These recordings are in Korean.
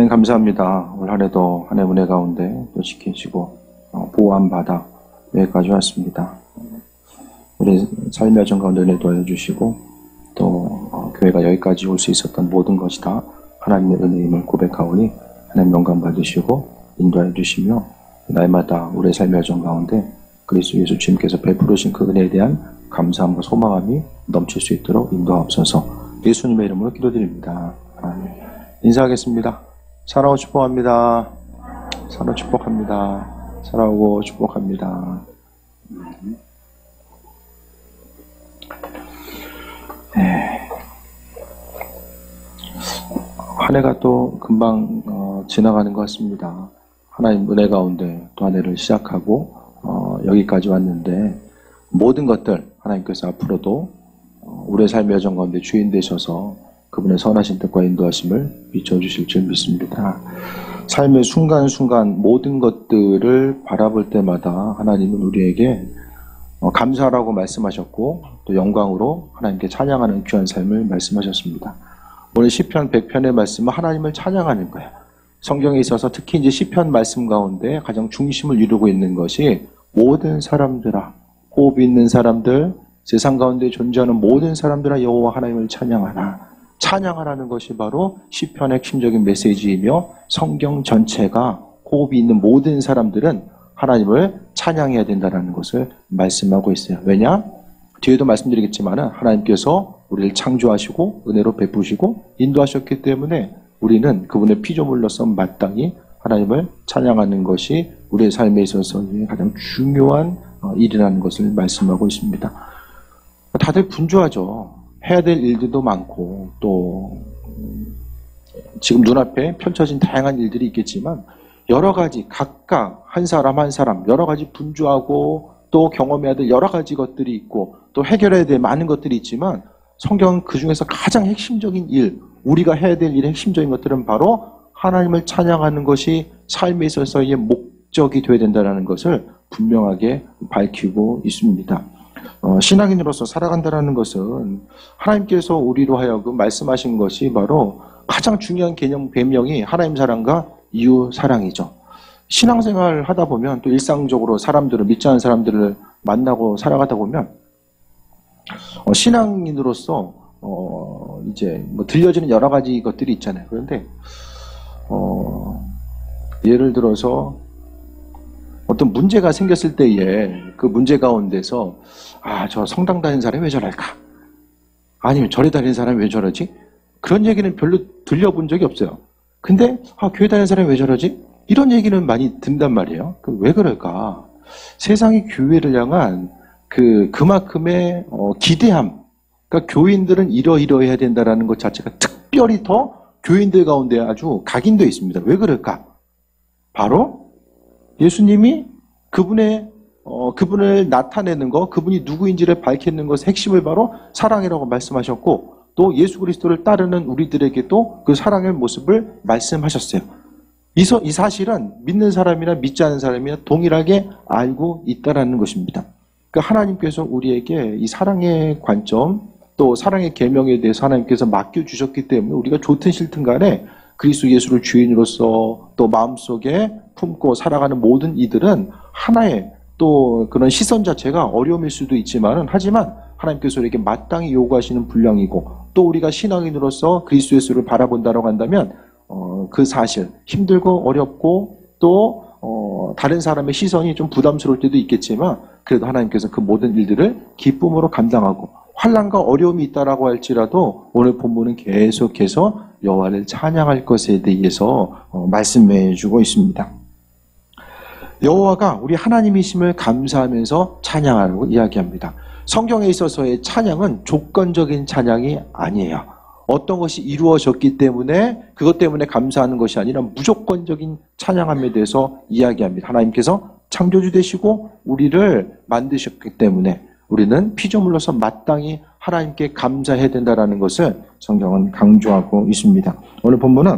하나님 감사합니다. 올 한해도 하나님 은혜 가운데 또 지키시고 보호함 받아 여기까지 왔습니다. 우리 삶의 여정 가운데 은혜 도와주시고 또 교회가 여기까지 올 수 있었던 모든 것이 다 하나님의 은혜임을 고백하오니 하나님 영광 받으시고 인도해 주시며 날마다 우리의 삶의 여정 가운데 그리스도 예수 주님께서 베푸르신 그 은혜에 대한 감사함과 소망함이 넘칠 수 있도록 인도하옵소서. 예수님의 이름으로 기도드립니다. 아멘. 인사하겠습니다. 사랑하고 축복합니다. 사랑 축복합니다. 사랑하고 축복합니다. 한 해가 또 금방 지나가는 것 같습니다. 하나님 은혜 가운데 또 한 해를 시작하고 여기까지 왔는데 모든 것들 하나님께서 앞으로도 우리의 삶의 여정 가운데 주인 되셔서 그분의 선하신 뜻과 인도하심을 비춰주실 줄 믿습니다. 삶의 순간순간 모든 것들을 바라볼 때마다 하나님은 우리에게 감사하라고 말씀하셨고 또 영광으로 하나님께 찬양하는 귀한 삶을 말씀하셨습니다. 오늘 시편 100편의 말씀은 하나님을 찬양하는 거예요. 성경에 있어서 특히 이제 시편 말씀 가운데 가장 중심을 이루고 있는 것이 모든 사람들아, 호흡 있는 사람들, 세상 가운데 존재하는 모든 사람들아 여호와 하나님을 찬양하라. 찬양하라는 것이 바로 시편의 핵심적인 메시지이며 성경 전체가 호흡이 있는 모든 사람들은 하나님을 찬양해야 된다는 것을 말씀하고 있어요. 왜냐? 뒤에도 말씀드리겠지만 하나님께서 우리를 창조하시고 은혜로 베푸시고 인도하셨기 때문에 우리는 그분의 피조물로서 마땅히 하나님을 찬양하는 것이 우리의 삶에 있어서 가장 중요한 일이라는 것을 말씀하고 있습니다. 다들 분주하죠. 해야 될 일들도 많고 또 지금 눈앞에 펼쳐진 다양한 일들이 있겠지만 여러 가지 각각 한 사람 한 사람 여러 가지 분주하고 또 경험해야 될 여러 가지 것들이 있고 또 해결해야 될 많은 것들이 있지만 성경은 그 중에서 가장 핵심적인 일, 우리가 해야 될 일의 핵심적인 것들은 바로 하나님을 찬양하는 것이 삶에 있어서의 목적이 되어야 된다는 것을 분명하게 밝히고 있습니다. 신앙인으로서 살아간다는 것은 하나님께서 우리로 하여금 말씀하신 것이 바로 가장 중요한 개념 배명이 하나님 사랑과 이웃 사랑이죠. 신앙생활 하다 보면 또 일상적으로 사람들을 믿지 않는 사람들을 만나고 살아가다 보면 신앙인으로서 이제 뭐 들려지는 여러 가지 것들이 있잖아요. 그런데 예를 들어서 어떤 문제가 생겼을 때에 그 문제 가운데서 저 성당 다니는 사람이 왜 저럴까? 아니면 절에 다니는 사람이 왜 저러지? 그런 얘기는 별로 들려본 적이 없어요. 근데 교회 다니는 사람이 왜 저러지? 이런 얘기는 많이 듣는단 말이에요. 왜 그럴까? 세상이 교회를 향한 그만큼의 기대함. 그러니까 교인들은 이러이러해야 된다는 것 자체가 특별히 더 교인들 가운데 아주 각인되어 있습니다. 왜 그럴까? 바로 예수님이 그분을 나타내는 것, 그분이 누구인지를 밝히는 것의 핵심을 바로 사랑이라고 말씀하셨고 또 예수 그리스도를 따르는 우리들에게도 그 사랑의 모습을 말씀하셨어요. 이 사실은 믿는 사람이나 믿지 않는 사람이나 동일하게 알고 있다는 것입니다. 그러니까 하나님께서 우리에게 이 사랑의 관점 또 사랑의 계명에 대해서 하나님께서 맡겨주셨기 때문에 우리가 좋든 싫든 간에 그리스도 예수를 주인으로서 또 마음속에 품고 살아가는 모든 이들은 하나의 또 그런 시선 자체가 어려움일 수도 있지만 하지만 하나님께서 우리에게 마땅히 요구하시는 분량이고 또 우리가 신앙인으로서 그리스도 예수를 바라본다고 한다면 그 사실 힘들고 어렵고 또 다른 사람의 시선이 좀 부담스러울 때도 있겠지만 그래도 하나님께서 그 모든 일들을 기쁨으로 감당하고 환난과 어려움이 있다라고 할지라도 오늘 본문은 계속해서 여호와를 찬양할 것에 대해서 말씀해 주고 있습니다. 여호와가 우리 하나님이심을 감사하면서 찬양하라고 이야기합니다. 성경에 있어서의 찬양은 조건적인 찬양이 아니에요. 어떤 것이 이루어졌기 때문에 그것 때문에 감사하는 것이 아니라 무조건적인 찬양함에 대해서 이야기합니다. 하나님께서 창조주 되시고 우리를 만드셨기 때문에 우리는 피조물로서 마땅히 하나님께 감사해야 된다는 것을 성경은 강조하고 있습니다. 오늘 본문은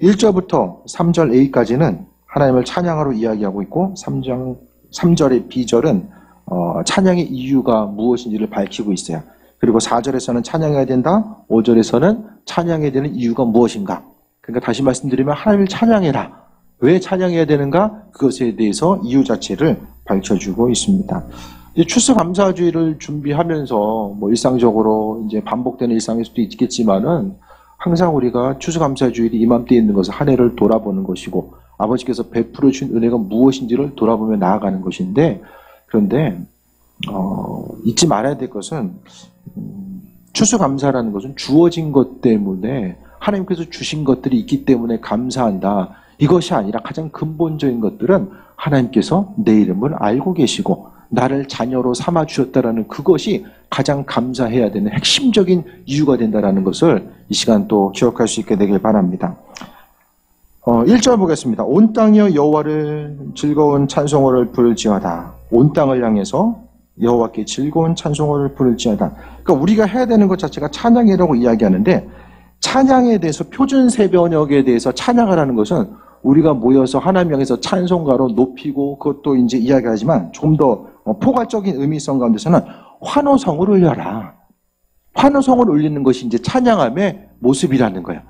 1절부터 3절 A까지는 하나님을 찬양하러 이야기하고 있고 3절의 B절은 찬양의 이유가 무엇인지를 밝히고 있어요. 그리고 4절에서는 찬양해야 된다, 5절에서는 찬양해야 되는 이유가 무엇인가, 그러니까 다시 말씀드리면 하나님을 찬양해라. 왜 찬양해야 되는가? 그것에 대해서 이유 자체를 밝혀주고 있습니다. 이 추수감사주의를 준비하면서 뭐 일상적으로 이제 반복되는 일상일 수도 있겠지만은 항상 우리가 추수감사주일이 이맘때에 있는 것을 한 해를 돌아보는 것이고 아버지께서 베풀어 주신 은혜가 무엇인지를 돌아보며 나아가는 것인데 그런데 잊지 말아야 될 것은 추수감사라는 것은 주어진 것 때문에 하나님께서 주신 것들이 있기 때문에 감사한다. 이것이 아니라 가장 근본적인 것들은 하나님께서 내 이름을 알고 계시고 나를 자녀로 삼아 주셨다라는 그것이 가장 감사해야 되는 핵심적인 이유가 된다라는 것을 이 시간 또 기억할 수 있게 되길 바랍니다. 1절 보겠습니다. 온 땅이여 여호와를 즐거운 찬송어를 부를지어다. 온 땅을 향해서 여호와께 즐거운 찬송어를 부를지어다. 그러니까 우리가 해야 되는 것 자체가 찬양이라고 이야기하는데 찬양에 대해서 표준세번역에 대해서 찬양하라는 것은 우리가 모여서 하나님 향해서 찬송가로 높이고 그것도 이제 이야기하지만 조금 더 포괄적인 의미성 가운데서는 환호성을 울려라. 환호성을 울리는 것이 이제 찬양함의 모습이라는 거예요.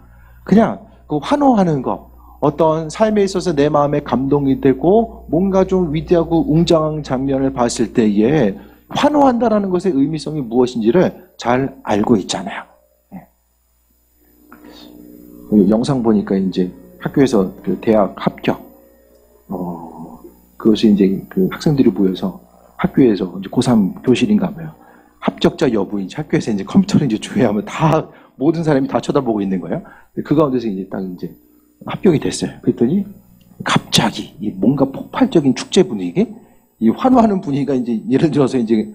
그냥 그 환호하는 것, 어떤 삶에 있어서 내 마음에 감동이 되고 뭔가 좀 위대하고 웅장한 장면을 봤을 때에 환호한다라는 것의 의미성이 무엇인지를 잘 알고 있잖아요. 영상 보니까 이제 학교에서 그 대학 합격, 그것이 이제 그 학생들이 모여서 학교에서 이제 고3 교실인가 봐요. 합격자 여부 이제 학교에서 이제 컴퓨터를 이제 조회하면 다 모든 사람이 다 쳐다보고 있는 거예요. 그 가운데서 이제 딱 이제 합격이 됐어요. 그랬더니 갑자기 이 뭔가 폭발적인 축제 분위기, 이 환호하는 분위기가 이제 예를 들어서 이제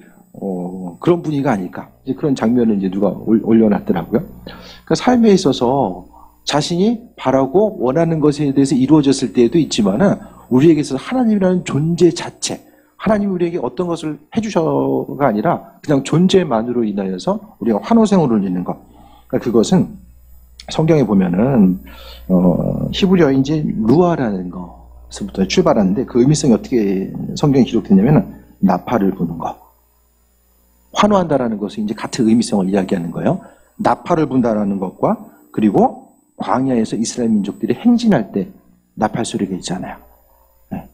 그런 분위기가 아닐까. 이제 그런 장면을 이제 누가 올려놨더라고요. 그러니까 삶에 있어서 자신이 바라고 원하는 것에 대해서 이루어졌을 때에도 있지만은 우리에게 있어서 하나님이라는 존재 자체, 하나님이 우리에게 어떤 것을 해주셔가 아니라 그냥 존재만으로 인하여서 우리가 환호성을 울리는 것. 그러니까 그것은 성경에 보면은 히브리어인 이제 루아라는 것부터 출발하는데 그 의미성이 어떻게 성경에 기록되냐면은 나팔을 부는 것. 환호한다라는 것은 이제 같은 의미성을 이야기하는 거예요. 나팔을 분다라는 것과 그리고 광야에서 이스라엘 민족들이 행진할 때 나팔 소리가 있잖아요. 네.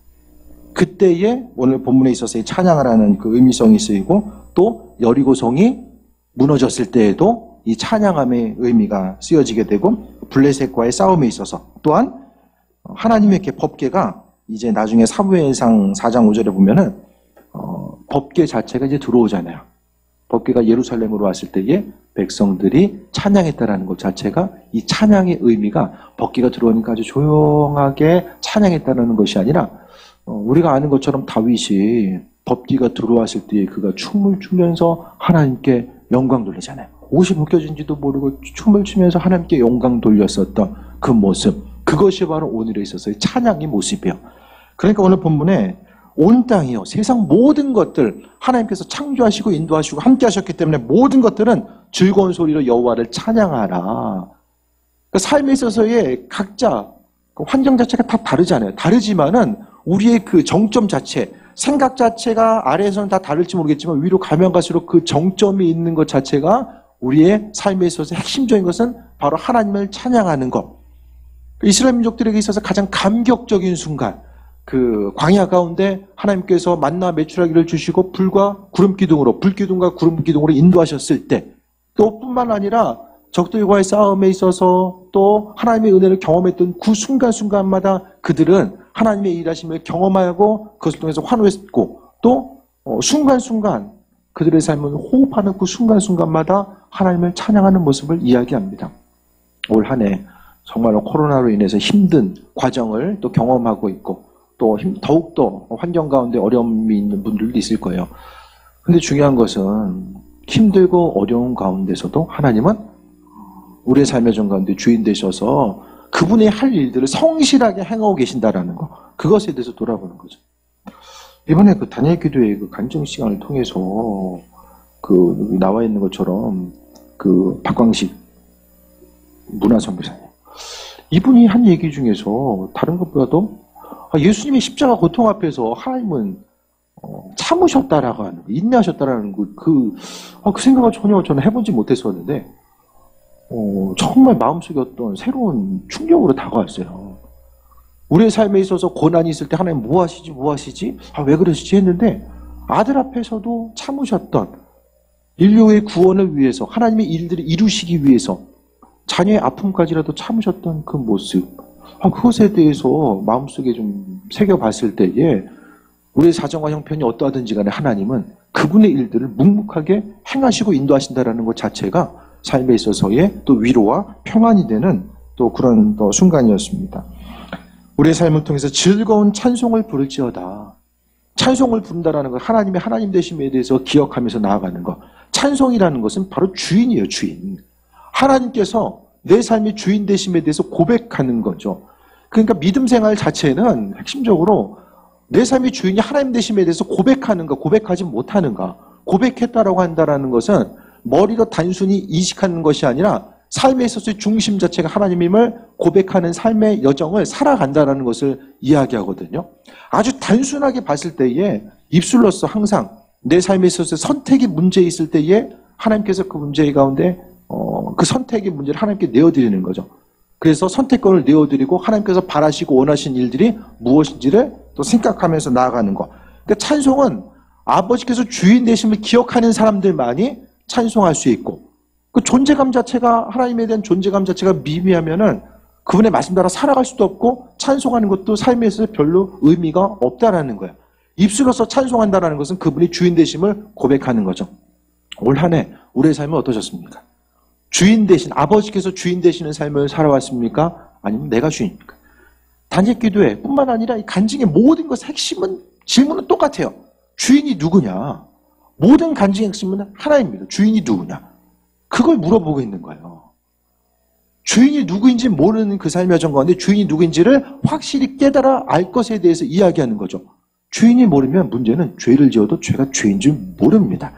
그때에 오늘 본문에 있어서의 찬양을 하는 그 의미성이 쓰이고 또 여리고성이 무너졌을 때에도 이 찬양함의 의미가 쓰여지게 되고 블레셋과의 싸움에 있어서 또한 하나님의 법궤가 이제 나중에 사무엘상 4장 5절에 보면은 법궤 자체가 이제 들어오잖아요. 법궤가 예루살렘으로 왔을 때에 백성들이 찬양했다라는 것 자체가 이 찬양의 의미가 법궤가 들어오니까 아주 조용하게 찬양했다는 것이 아니라 우리가 아는 것처럼 다윗이 법궤가 들어왔을 때에 그가 춤을 추면서 하나님께 영광 돌리잖아요. 옷이 벗겨진지도 모르고 춤을 추면서 하나님께 영광 돌렸었던 그 모습, 그것이 바로 오늘에 있어서의 찬양의 모습이에요. 그러니까 오늘 본문에 온 땅이요, 세상 모든 것들 하나님께서 창조하시고 인도하시고 함께 하셨기 때문에 모든 것들은 즐거운 소리로 여호와를 찬양하라. 그러니까 삶에 있어서의 각자 그 환경 자체가 다 다르잖아요. 다르지만은 우리의 그 정점 자체, 생각 자체가 아래에서는 다 다를지 모르겠지만 위로 가면 갈수록 그 정점이 있는 것 자체가 우리의 삶에 있어서 핵심적인 것은 바로 하나님을 찬양하는 것. 이스라엘 민족들에게 있어서 가장 감격적인 순간, 그 광야 가운데 하나님께서 만나 메추라기를 주시고 불과 구름 기둥으로, 불기둥과 구름 기둥으로 인도하셨을 때, 또 뿐만 아니라 적들과의 싸움에 있어서 또 하나님의 은혜를 경험했던 그 순간순간마다 그들은 하나님의 일하심을 경험하고 그것을 통해서 환호했고, 또 순간순간 그들의 삶은 호흡하는 그 순간순간마다 하나님을 찬양하는 모습을 이야기합니다. 올 한 해 정말로 코로나로 인해서 힘든 과정을 또 경험하고 있고 또 더욱더 환경 가운데 어려움이 있는 분들도 있을 거예요. 근데 중요한 것은 힘들고 어려운 가운데서도 하나님은 우리의 삶의 전 가운데 주인 되셔서 그분이 할 일들을 성실하게 행하고 계신다라는 거, 그것에 대해서 돌아보는 거죠. 이번에 그 다니엘 기도회 그 간증 시간을 통해서 그 나와 있는 것처럼 그 박광식 문화선교사님, 이분이 한 얘기 중에서 다른 것보다도 예수님의 십자가 고통 앞에서 하나님은 참으셨다라고 하는, 인내하셨다라는 그 생각을 전혀 저는 해보지 못했었는데, 정말 마음속에 어떤 새로운 충격으로 다가왔어요. 우리의 삶에 있어서 고난이 있을 때 하나님 뭐 하시지? 왜 그러시지? 했는데 아들 앞에서도 참으셨던 인류의 구원을 위해서 하나님의 일들을 이루시기 위해서 자녀의 아픔까지라도 참으셨던 그 모습, 그것에 대해서 마음속에 좀 새겨봤을 때에 우리의 사정과 형편이 어떠하든지 간에 하나님은 그분의 일들을 묵묵하게 행하시고 인도하신다는 것 자체가 삶에 있어서의 또 위로와 평안이 되는 또 그런 또 순간이었습니다. 우리의 삶을 통해서 즐거운 찬송을 부를지어다. 찬송을 부른다는 것, 하나님의 하나님 되심에 대해서 기억하면서 나아가는 것. 찬송이라는 것은 바로 주인이에요, 주인. 하나님께서 내 삶의 주인 되심에 대해서 고백하는 거죠. 그러니까 믿음 생활 자체는 핵심적으로 내 삶의 주인이 하나님 되심에 대해서 고백하는가, 고백하지 못하는가. 고백했다라고 한다는 것은 머리로 단순히 인식하는 것이 아니라 삶에 있어서의 중심 자체가 하나님임을 고백하는 삶의 여정을 살아간다는 것을 이야기하거든요. 아주 단순하게 봤을 때에 입술로서 항상 내 삶에 있어서 선택의 문제 있을 때에 하나님께서 그 문제 가운데 그 선택의 문제를 하나님께 내어드리는 거죠. 그래서 선택권을 내어드리고 하나님께서 바라시고 원하신 일들이 무엇인지를 또 생각하면서 나아가는 것. 그러니까 찬송은 아버지께서 주인 되심을 기억하는 사람들만이 찬송할 수 있고, 그 존재감 자체가, 하나님에 대한 존재감 자체가 미미하면은 그분의 말씀 따라 살아갈 수도 없고 찬송하는 것도 삶에 있어서 별로 의미가 없다라는 거예요. 입술로서 찬송한다는 것은 그분이 주인 되심을 고백하는 거죠. 올 한 해 우리의 삶은 어떠셨습니까? 주인 되신, 아버지께서 주인 되시는 삶을 살아왔습니까? 아니면 내가 주인입니까? 단일 기도회 뿐만 아니라 이 간증의 모든 것의 핵심은, 질문은 똑같아요. 주인이 누구냐? 모든 간증의 핵심은 하나입니다. 주인이 누구냐? 그걸 물어보고 있는 거예요. 주인이 누구인지 모르는 그 삶의 여정 가운데 주인이 누구인지를 확실히 깨달아 알 것에 대해서 이야기하는 거죠. 주인이 모르면 문제는 죄를 지어도 죄가 죄인 줄 모릅니다.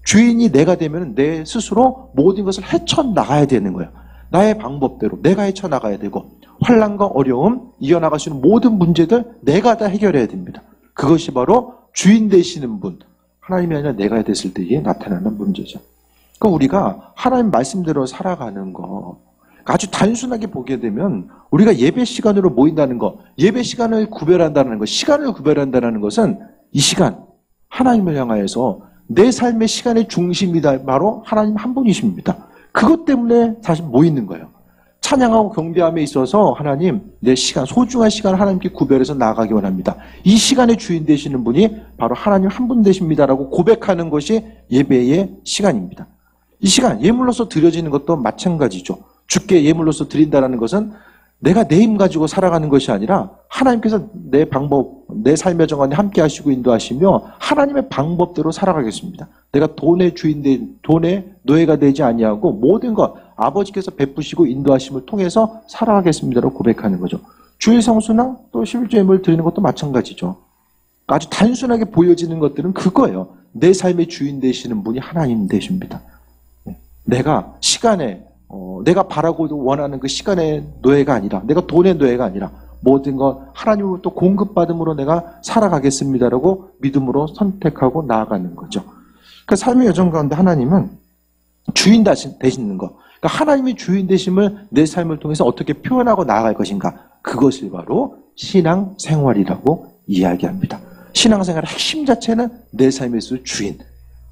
주인이 내가 되면 내 스스로 모든 것을 헤쳐나가야 되는 거예요. 나의 방법대로 내가 헤쳐나가야 되고 환난과 어려움, 이어나갈 수 있는 모든 문제들 내가 다 해결해야 됩니다. 그것이 바로 주인 되시는 분, 하나님이 아니라 내가 됐을 때에 나타나는 문제죠. 그러니까 우리가 하나님 말씀대로 살아가는 거, 아주 단순하게 보게 되면 우리가 예배 시간으로 모인다는 거, 예배 시간을 구별한다는 것, 시간을 구별한다는 것은 이 시간, 하나님을 향하여서 내 삶의 시간의 중심이다. 바로 하나님 한 분이십니다. 그것 때문에 사실 모이는 거예요. 찬양하고 경배함에 있어서 하나님, 내 시간, 소중한 시간을 하나님께 구별해서 나아가기 원합니다. 이 시간의 주인 되시는 분이 바로 하나님 한 분 되십니다라고 고백하는 것이 예배의 시간입니다. 이 시간, 예물로서 드려지는 것도 마찬가지죠. 주께 예물로서 드린다는 것은 내가 내 힘 가지고 살아가는 것이 아니라 하나님께서 내 방법, 내 삶의 정안에 함께 하시고 인도하시며 하나님의 방법대로 살아가겠습니다. 내가 돈의 돈의 노예가 되지 아니하고 모든 것 아버지께서 베푸시고 인도하심을 통해서 살아가겠습니다라고 고백하는 거죠. 주일 성수나 또 11조 예물 드리는 것도 마찬가지죠. 아주 단순하게 보여지는 것들은 그거예요. 내 삶의 주인 되시는 분이 하나님 되십니다. 내가 시간에 내가 바라고 원하는 그 시간의 노예가 아니라, 내가 돈의 노예가 아니라 모든 것 하나님으로부터 공급받음으로 내가 살아가겠습니다라고 믿음으로 선택하고 나아가는 거죠. 그 삶의 여정 가운데 하나님은 주인 되시는 것, 그러니까 하나님이 주인 되심을 내 삶을 통해서 어떻게 표현하고 나아갈 것인가, 그것이 바로 신앙생활이라고 이야기합니다. 신앙생활의 핵심 자체는 내 삶에서 주인,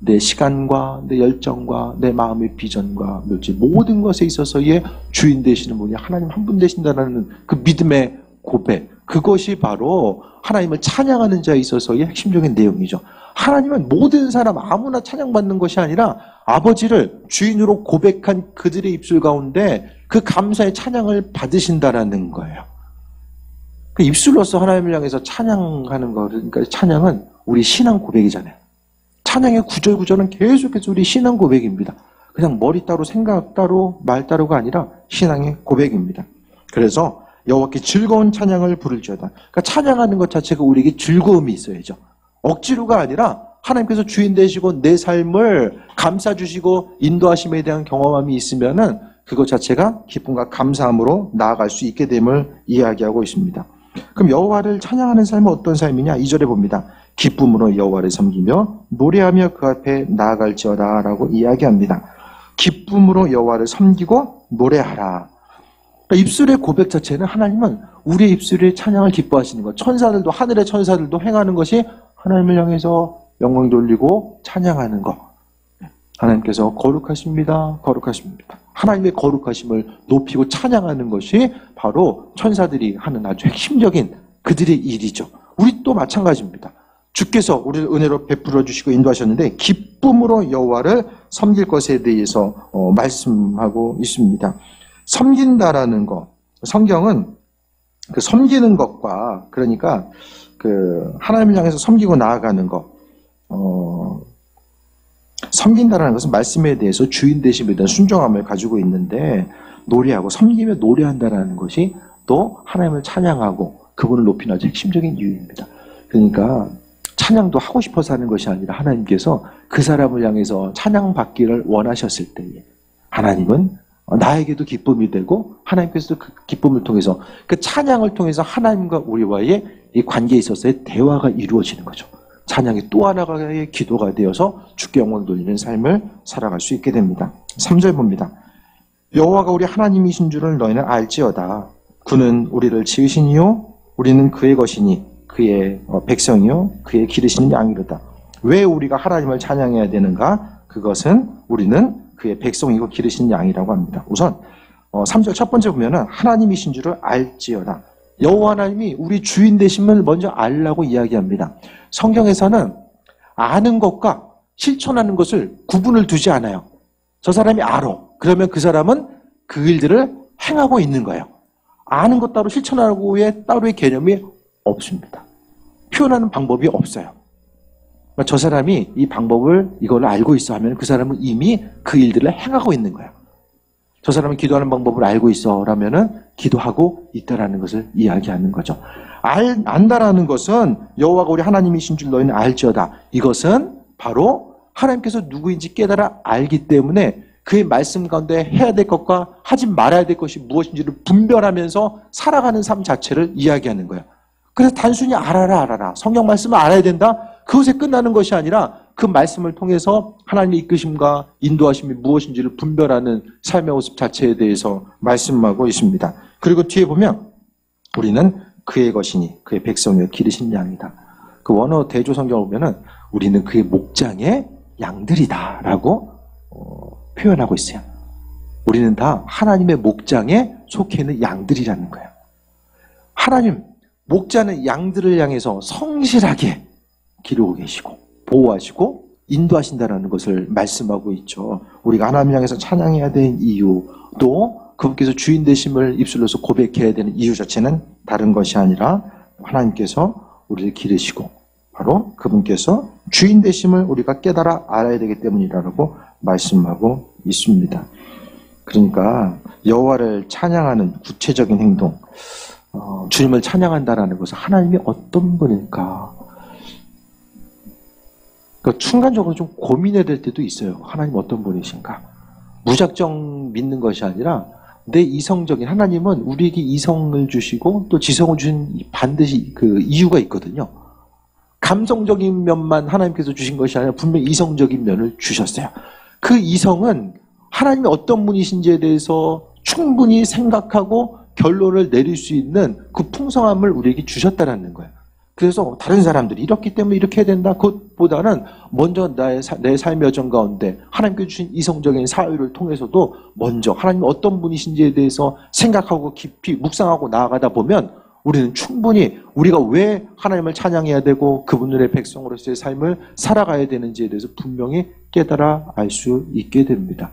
내 시간과 내 열정과 내 마음의 비전과 모든 것에 있어서의 주인 되시는 분이 하나님 한 분 되신다는 그 믿음의 고백, 그것이 바로 하나님을 찬양하는 자에 있어서의 핵심적인 내용이죠. 하나님은 모든 사람 아무나 찬양받는 것이 아니라 아버지를 주인으로 고백한 그들의 입술 가운데 그 감사의 찬양을 받으신다라는 거예요. 그 입술로서 하나님을 향해서 찬양하는 거, 그러니까 찬양은 우리 신앙 고백이잖아요. 찬양의 구절구절은 계속해서 우리 신앙 고백입니다. 그냥 머리 따로 생각 따로 말 따로가 아니라 신앙의 고백입니다. 그래서 여호와께 즐거운 찬양을 부를지어다. 그러니까 찬양하는 것 자체가 우리에게 즐거움이 있어야죠. 억지로가 아니라 하나님께서 주인 되시고 내 삶을 감싸 주시고 인도하심에 대한 경험함이 있으면은 그것 자체가 기쁨과 감사함으로 나아갈 수 있게 됨을 이야기하고 있습니다. 그럼 여호와를 찬양하는 삶은 어떤 삶이냐? 2절에 봅니다. 기쁨으로 여호와를 섬기며 노래하며 그 앞에 나아갈지어다 라고 이야기합니다. 기쁨으로 여호와를 섬기고 노래하라. 그러니까 입술의 고백 자체는 하나님은 우리의 입술의 찬양을 기뻐하시는 것. 천사들도, 하늘의 천사들도 행하는 것이 하나님을 향해서 영광 돌리고 찬양하는 것. 하나님께서 거룩하십니다. 거룩하십니다. 하나님의 거룩하심을 높이고 찬양하는 것이 바로 천사들이 하는 아주 핵심적인 그들의 일이죠. 우리 또 마찬가지입니다. 주께서 우리를 은혜로 베풀어 주시고 인도하셨는데 기쁨으로 여호와를 섬길 것에 대해서 말씀하고 있습니다. 섬긴다라는 것, 성경은 그 섬기는 것과 그러니까 그 하나님을 향해서 섬기고 나아가는 것, 섬긴다라는 것은 말씀에 대해서 주인 되심에 대한 순종함을 가지고 있는데 노래하고 섬기며 노래한다라는 것이 또 하나님을 찬양하고 그분을 높이는 아주 핵심적인 이유입니다. 그러니까 찬양도 하고 싶어서 하는 것이 아니라 하나님께서 그 사람을 향해서 찬양받기를 원하셨을 때에 하나님은 나에게도 기쁨이 되고 하나님께서도 그 기쁨을 통해서 그 찬양을 통해서 하나님과 우리와의 이 관계에 있어서의 대화가 이루어지는 거죠. 찬양이 또 하나의 기도가 되어서 주께 영광 돌리는 삶을 살아갈 수 있게 됩니다. 3절 봅니다. 여호와가 우리 하나님이신 줄을 너희는 알지어다. 그는 우리를 지으시니요 우리는 그의 것이니 그의 백성이요 그의 기르시는 양이로다. 왜 우리가 하나님을 찬양해야 되는가? 그것은 우리는 그의 백성이고 기르시는 양이라고 합니다. 우선 3절 첫 번째 보면은 하나님이신 줄을 알지어다. 여호와 하나님이 우리 주인 되심을 먼저 알라고 이야기합니다. 성경에서는 아는 것과 실천하는 것을 구분을 두지 않아요. 저 사람이 알아. 그러면 그 사람은 그 일들을 행하고 있는 거예요. 아는 것 따로 실천하고의 따로의 개념이 없습니다. 표현하는 방법이 없어요. 저 사람이 이 방법을 이걸 알고 있어 하면 그 사람은 이미 그 일들을 행하고 있는 거예요. 저 사람은 기도하는 방법을 알고 있어 라면은 기도하고 있다라는 것을 이야기하는 거죠. 안다라는 것은 여호와가 우리 하나님이신 줄 너희는 알지어다. 이것은 바로 하나님께서 누구인지 깨달아 알기 때문에 그의 말씀 가운데 해야 될 것과 하지 말아야 될 것이 무엇인지를 분별하면서 살아가는 삶 자체를 이야기하는 거예요. 그래서 단순히 알아라. 성경 말씀을 알아야 된다? 그것에 끝나는 것이 아니라 그 말씀을 통해서 하나님의 이끄심과 인도하심이 무엇인지를 분별하는 삶의 모습 자체에 대해서 말씀하고 있습니다. 그리고 뒤에 보면 우리는 그의 것이니 그의 백성이여 기르신 양이다. 그 원어 대조 성경을 보면은 우리는 그의 목장의 양들이다라고 표현하고 있어요. 우리는 다 하나님의 목장에 속해 있는 양들이라는 거예요. 하나님 목자는 양들을 향해서 성실하게 기르고 계시고 보호하시고 인도하신다는 것을 말씀하고 있죠. 우리가 하나님을 향해서 찬양해야 되는 이유, 또 그분께서 주인 되심을 입술로서 고백해야 되는 이유 자체는 다른 것이 아니라 하나님께서 우리를 기르시고 바로 그분께서 주인 되심을 우리가 깨달아 알아야 되기 때문이라고 말씀하고 있습니다. 그러니까 여호와를 찬양하는 구체적인 행동, 주님을 찬양한다라는 것은 하나님이 어떤 분일까? 그러니까 순간적으로 좀 고민해야 될 때도 있어요. 하나님 어떤 분이신가? 무작정 믿는 것이 아니라 내 이성적인, 하나님은 우리에게 이성을 주시고 또 지성을 주신 반드시 그 이유가 있거든요. 감성적인 면만 하나님께서 주신 것이 아니라 분명히 이성적인 면을 주셨어요. 그 이성은 하나님이 어떤 분이신지에 대해서 충분히 생각하고 결론을 내릴 수 있는 그 풍성함을 우리에게 주셨다는 거예요. 그래서 다른 사람들이 이렇기 때문에 이렇게 해야 된다. 그것보다는 먼저 내 삶의 여정 가운데 하나님께 주신 이성적인 사유를 통해서도 먼저 하나님이 어떤 분이신지에 대해서 생각하고 깊이 묵상하고 나아가다 보면 우리는 충분히 우리가 왜 하나님을 찬양해야 되고 그분들의 백성으로서의 삶을 살아가야 되는지에 대해서 분명히 깨달아 알 수 있게 됩니다.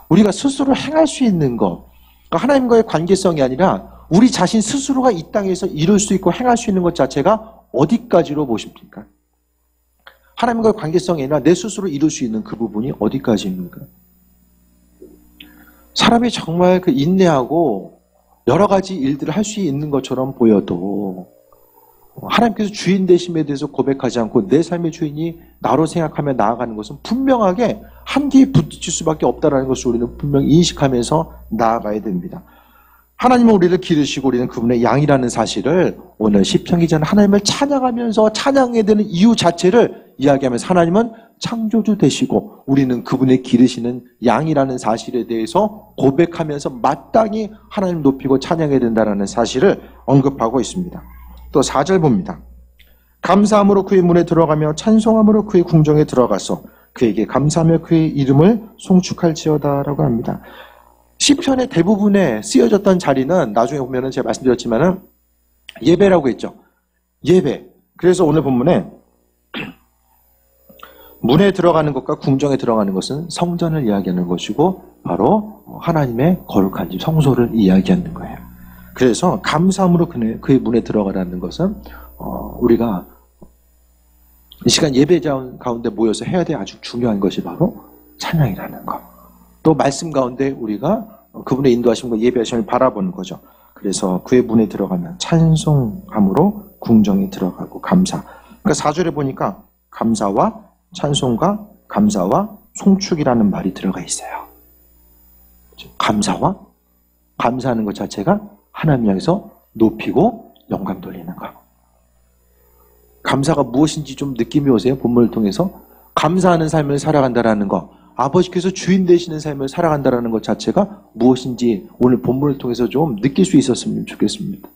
우리가 스스로 행할 수 있는 것, 그러니까 하나님과의 관계성이 아니라 우리 자신 스스로가 이 땅에서 이룰 수 있고 행할 수 있는 것 자체가 어디까지로 보십니까? 하나님과의 관계성이 아니라 내 스스로 이룰 수 있는 그 부분이 어디까지입니까? 사람이 정말 그 인내하고 여러 가지 일들을 할 수 있는 것처럼 보여도 하나님께서 주인 되심에 대해서 고백하지 않고 내 삶의 주인이 나로 생각하며 나아가는 것은 분명하게 한계에 부딪힐 수밖에 없다는 것을 우리는 분명히 인식하면서 나아가야 됩니다. 하나님은 우리를 기르시고 우리는 그분의 양이라는 사실을 오늘 시편 기자는 하나님을 찬양하면서 찬양해야 되는 이유 자체를 이야기하면서 하나님은 창조주 되시고 우리는 그분의 기르시는 양이라는 사실에 대해서 고백하면서 마땅히 하나님 높이고 찬양해야 된다는 사실을 언급하고 있습니다. 또 4절 봅니다. 감사함으로 그의 문에 들어가며 찬송함으로 그의 궁정에 들어가서 그에게 감사하며 그의 이름을 송축할지어다라고 합니다. 시편의 대부분에 쓰여졌던 자리는 나중에 보면은 제가 말씀드렸지만은 예배라고 했죠. 예배. 그래서 오늘 본문에 문에 들어가는 것과 궁정에 들어가는 것은 성전을 이야기하는 것이고 바로 하나님의 거룩한 집, 성소를 이야기하는 거예요. 그래서 감사함으로 그의 문에 들어가라는 것은 우리가 이 시간 예배자 가운데 모여서 해야 될 아주 중요한 것이 바로 찬양이라는 것. 또 말씀 가운데 우리가 그분의 인도하심과 예배하심을 바라보는 거죠. 그래서 그의 문에 들어가면 찬송함으로 궁정에 들어가고 감사. 그러니까 4절에 보니까 감사와 찬송과 감사와 송축이라는 말이 들어가 있어요. 감사와 감사하는 것 자체가 하나님 향해서 높이고 영광 돌리는 것. 감사가 무엇인지 좀 느낌이 오세요? 본문을 통해서 감사하는 삶을 살아간다라는 것, 아버지께서 주인 되시는 삶을 살아간다라는 것 자체가 무엇인지 오늘 본문을 통해서 좀 느낄 수 있었으면 좋겠습니다.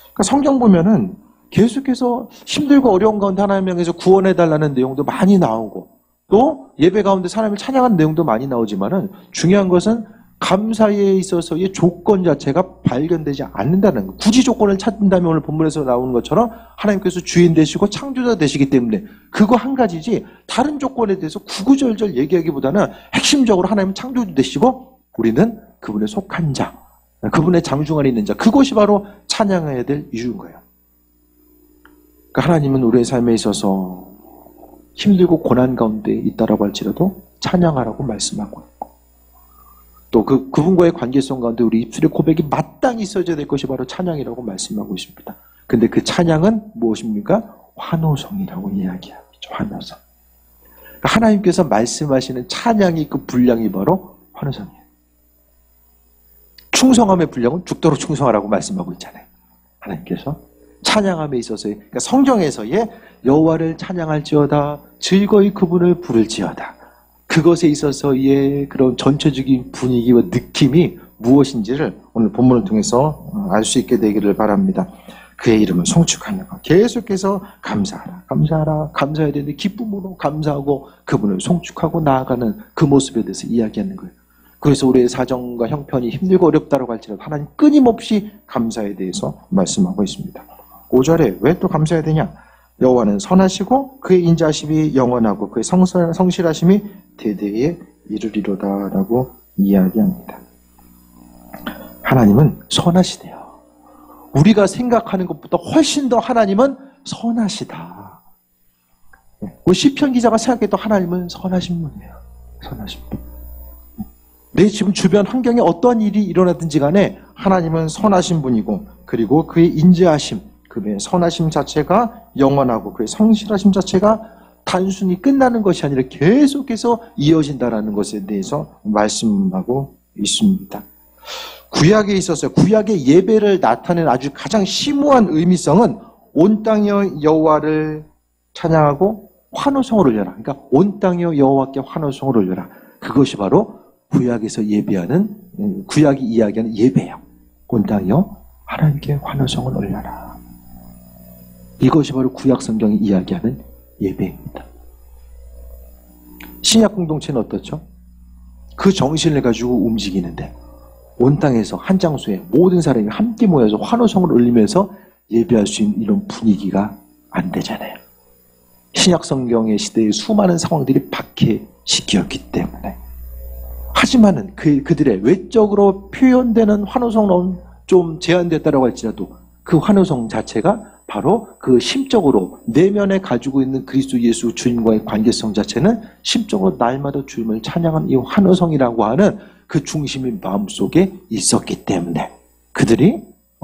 그러니까 성경 보면은 계속해서 힘들고 어려운 가운데 하나님 향해서 구원해달라는 내용도 많이 나오고 또 예배 가운데 사람을 찬양하는 내용도 많이 나오지만은 중요한 것은 감사에 있어서의 조건 자체가 발견되지 않는다는 것. 굳이 조건을 찾는다면 오늘 본문에서 나오는 것처럼 하나님께서 주인 되시고 창조자 되시기 때문에 그거 한 가지지 다른 조건에 대해서 구구절절 얘기하기보다는 핵심적으로 하나님은 창조주 되시고 우리는 그분에 속한 자, 그분의 장중 안에 있는 자, 그것이 바로 찬양해야 될 이유인 거예요. 그러니까 하나님은 우리의 삶에 있어서 힘들고 고난 가운데 있다라고 할지라도 찬양하라고 말씀하고 있고 또 그분과의 관계성 가운데 우리 입술의 고백이 마땅히 써져야 될 것이 바로 찬양이라고 말씀하고 있습니다. 근데 그 찬양은 무엇입니까? 환호성이라고 이야기합니다. 환호성. 그러니까 하나님께서 말씀하시는 찬양이 그 분량이 바로 환호성이에요. 충성함의 분량은 죽도록 충성하라고 말씀하고 있잖아요. 하나님께서 찬양함에 있어서의, 그러니까 성경에서의 여호와를 찬양할지어다 즐거이 그분을 부를지어다. 그것에 있어서의 그런 전체적인 분위기와 느낌이 무엇인지를 오늘 본문을 통해서 알 수 있게 되기를 바랍니다. 그의 이름을 송축하는 것. 계속해서 감사하라, 감사하라, 감사해야 되는데 기쁨으로 감사하고 그분을 송축하고 나아가는 그 모습에 대해서 이야기하는 거예요. 그래서 우리의 사정과 형편이 힘들고 어렵다고 할지라도 하나님 끊임없이 감사에 대해서 말씀하고 있습니다. 5절에 왜 또 감사해야 되냐? 여호와는 선하시고 그의 인자하심이 영원하고 그의 성실하심이 대대에 이르리로다라고 이야기합니다. 하나님은 선하시대요. 우리가 생각하는 것보다 훨씬 더 하나님은 선하시다. 우리 시편 기자가 생각해도 하나님은 선하신 분이에요. 선하신 분. 내 지금 주변 환경에 어떠한 일이 일어나든지 간에 하나님은 선하신 분이고 그리고 그의 인자하심, 그의 선하심 자체가 영원하고 그의 성실하심 자체가 단순히 끝나는 것이 아니라 계속해서 이어진다는 것에 대해서 말씀하고 있습니다. 구약에 있어서 구약의 예배를 나타낸 아주 가장 심오한 의미성은 온 땅의 여호와를 찬양하고 환호성을 올려라. 그러니까 온 땅의 여호와께 환호성을 올려라. 그것이 바로 구약에서 예배하는, 구약이 이야기하는 예배예요. 온 땅이여 하나님께 환호성을 올려라. 이것이 바로 구약 성경이 이야기하는 예배입니다. 신약 공동체는 어떻죠? 그 정신을 가지고 움직이는데 온 땅에서 한 장소에 모든 사람이 함께 모여서 환호성을 올리면서 예배할 수 있는 이런 분위기가 안 되잖아요. 신약 성경의 시대에 수많은 상황들이 박해시켰기 때문에. 하지만은 그들의 외적으로 표현되는 환호성은 좀 제한됐다고 할지라도 그 환호성 자체가 바로 그 심적으로 내면에 가지고 있는 그리스도 예수 주님과의 관계성 자체는 심적으로 날마다 주님을 찬양하는 이 환호성이라고 하는 그 중심이 마음속에 있었기 때문에 그들이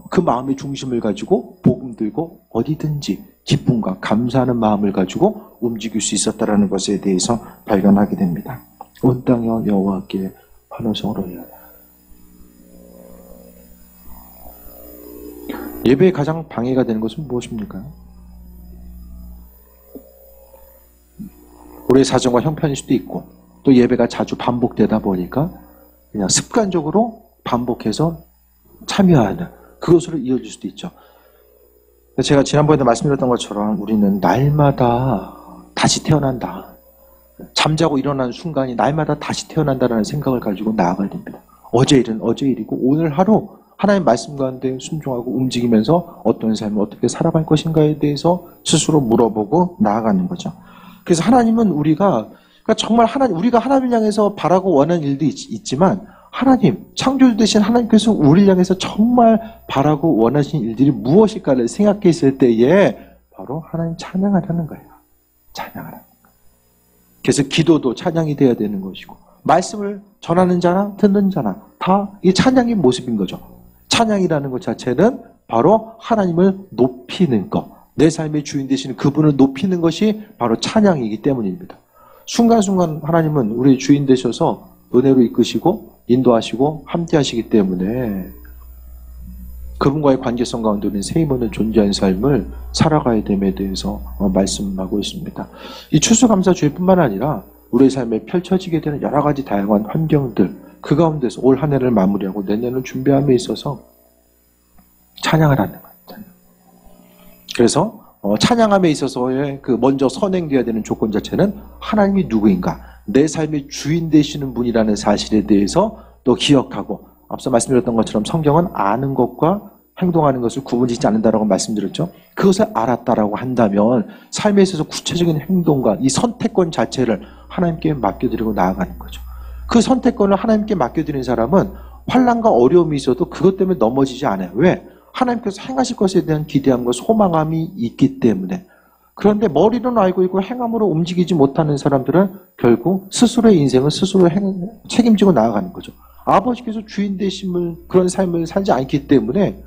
그 마음의 중심을 가지고 복음 들고 어디든지 기쁨과 감사하는 마음을 가지고 움직일 수 있었다는 것에 대해서 발견하게 됩니다. 온 땅여 여호와께 환호성을 올려라. 예배에 가장 방해가 되는 것은 무엇입니까? 우리의 사정과 형편일 수도 있고 또 예배가 자주 반복되다 보니까 그냥 습관적으로 반복해서 참여하는 그것으로 이어질 수도 있죠. 제가 지난번에도 말씀드렸던 것처럼 우리는 날마다 다시 태어난다. 잠자고 일어나는 순간이 날마다 다시 태어난다는 생각을 가지고 나아가야 됩니다. 어제 일은 어제 일이고 오늘 하루 하나님 말씀 가운데 순종하고 움직이면서 어떤 삶을 어떻게 살아갈 것인가에 대해서 스스로 물어보고 나아가는 거죠. 그래서 하나님은 우리가 그러니까 정말 우리가 하나님을 향해서 바라고 원하는 일도 있지만 하나님, 창조주 되신 하나님께서 우리를 향해서 정말 바라고 원하신 일들이 무엇일까를 생각했을 때에 바로 하나님 찬양하라는 거예요. 찬양하라는 거예요. 그래서 기도도 찬양이 돼야 되는 것이고 말씀을 전하는 자나 듣는 자나 다 이 찬양의 모습인 거죠. 찬양이라는 것 자체는 바로 하나님을 높이는 것, 내 삶의 주인 되시는 그분을 높이는 것이 바로 찬양이기 때문입니다. 순간순간 하나님은 우리의 주인 되셔서 은혜로 이끄시고 인도하시고 함께 하시기 때문에 그분과의 관계성 가운데 우리는 세임없는 존재한 삶을 살아가야 됨에 대해서 말씀하고 있습니다. 이 추수감사주일뿐만 아니라 우리의 삶에 펼쳐지게 되는 여러 가지 다양한 환경들 그 가운데서 올 한 해를 마무리하고 내년을 준비함에 있어서 찬양을 하는 거예요. 그래서 찬양함에 있어서의 그 먼저 선행되어야 되는 조건 자체는 하나님이 누구인가 내 삶의 주인 되시는 분이라는 사실에 대해서 또 기억하고 앞서 말씀드렸던 것처럼 성경은 아는 것과 행동하는 것을 구분짓지 않는다라고 말씀드렸죠. 그것을 알았다라고 한다면 삶에 있어서 구체적인 행동과 이 선택권 자체를 하나님께 맡겨드리고 나아가는 거죠. 그 선택권을 하나님께 맡겨드리는 사람은 환난과 어려움이 있어도 그것 때문에 넘어지지 않아요. 왜? 하나님께서 행하실 것에 대한 기대함과 소망함이 있기 때문에. 그런데 머리로는 알고 있고 행함으로 움직이지 못하는 사람들은 결국 스스로의 인생을 스스로 책임지고 나아가는 거죠. 아버지께서 주인 되심을 그런 삶을 살지 않기 때문에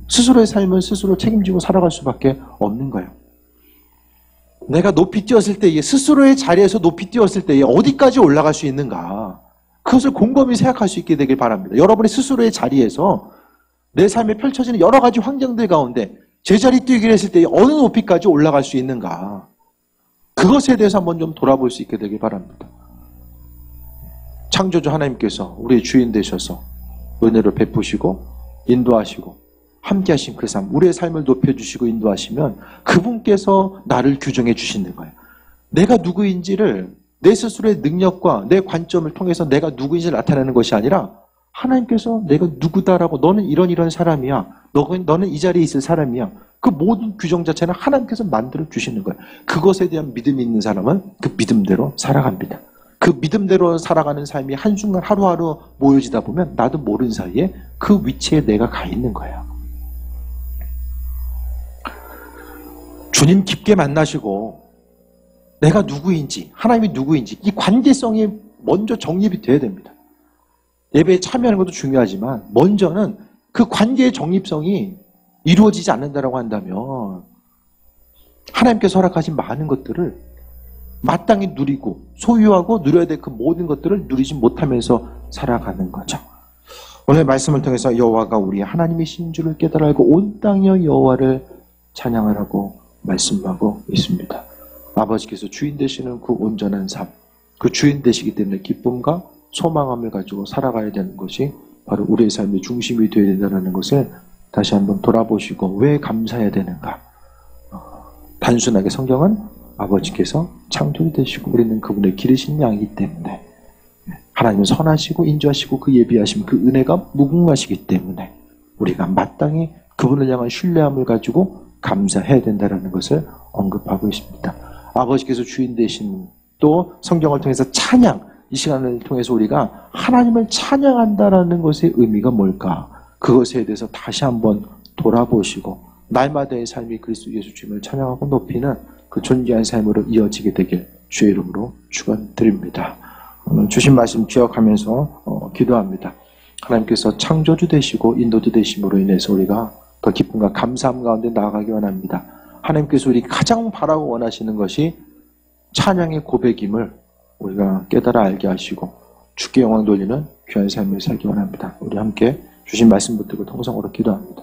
스스로의 삶을 스스로 책임지고 살아갈 수밖에 없는 거예요. 내가 높이 뛰었을 때에 스스로의 자리에서 높이 뛰었을 때에 어디까지 올라갈 수 있는가 그것을 곰곰이 생각할 수 있게 되길 바랍니다. 여러분의 스스로의 자리에서 내 삶에 펼쳐지는 여러 가지 환경들 가운데 제자리 뛰기를 했을 때 어느 높이까지 올라갈 수 있는가 그것에 대해서 한번 좀 돌아볼 수 있게 되길 바랍니다. 창조주 하나님께서 우리의 주인 되셔서 은혜를 베푸시고 인도하시고 함께 하신 그 삶, 우리의 삶을 높여주시고 인도하시면 그분께서 나를 규정해 주시는 거예요. 내가 누구인지를 내 스스로의 능력과 내 관점을 통해서 내가 누구인지를 나타내는 것이 아니라 하나님께서 내가 누구다라고 너는 이런 사람이야. 너는 이 자리에 있을 사람이야. 그 모든 규정 자체는 하나님께서 만들어 주시는 거예요. 그것에 대한 믿음이 있는 사람은 그 믿음대로 살아갑니다. 그 믿음대로 살아가는 삶이 한순간 하루하루 모여지다 보면 나도 모르는 사이에 그 위치에 내가 가 있는 거예요. 주님 깊게 만나시고 내가 누구인지 하나님이 누구인지 이 관계성이 먼저 정립이 돼야 됩니다. 예배에 참여하는 것도 중요하지만 먼저는 그 관계의 정립성이 이루어지지 않는다고 한다면 하나님께서 허락하신 많은 것들을 마땅히 누리고 소유하고 누려야 될 그 모든 것들을 누리지 못하면서 살아가는 거죠. 오늘 말씀을 통해서 여호와가 우리 하나님이신 줄을 깨달아 알고 온 땅이여 여호와를 찬양하라고 말씀하고 있습니다. 아버지께서 주인 되시는 그 온전한 삶, 그 주인 되시기 때문에 기쁨과 소망함을 가지고 살아가야 되는 것이 바로 우리의 삶의 중심이 되어야 된다는 것을 다시 한번 돌아보시고 왜 감사해야 되는가. 단순하게 성경은 아버지께서 창조주 되시고 우리는 그분의 기르신 양이기 때문에 하나님은 선하시고 인자하시고 그 예비하심 그 은혜가 무궁하시기 때문에 우리가 마땅히 그분을 향한 신뢰함을 가지고 감사해야 된다는 것을 언급하고 있습니다. 아버지께서 주인 되신 또 성경을 통해서 찬양 이 시간을 통해서 우리가 하나님을 찬양한다라는 것의 의미가 뭘까? 그것에 대해서 다시 한번 돌아보시고 날마다의 삶이 그리스도 예수 주님을 찬양하고 높이는 그 존귀한 삶으로 이어지게 되길 주의 이름으로 축원드립니다. 오늘 주신 말씀 기억하면서 기도합니다. 하나님께서 창조주 되시고 인도주 되심으로 인해서 우리가 더 기쁨과 감사함 가운데 나아가기 원합니다. 하나님께서 우리 가장 바라고 원하시는 것이 찬양의 고백임을 우리가 깨달아 알게 하시고 주께 영광 돌리는 귀한 삶을 살기 원합니다. 우리 함께 주신 말씀 붙들고 통성으로 기도합니다.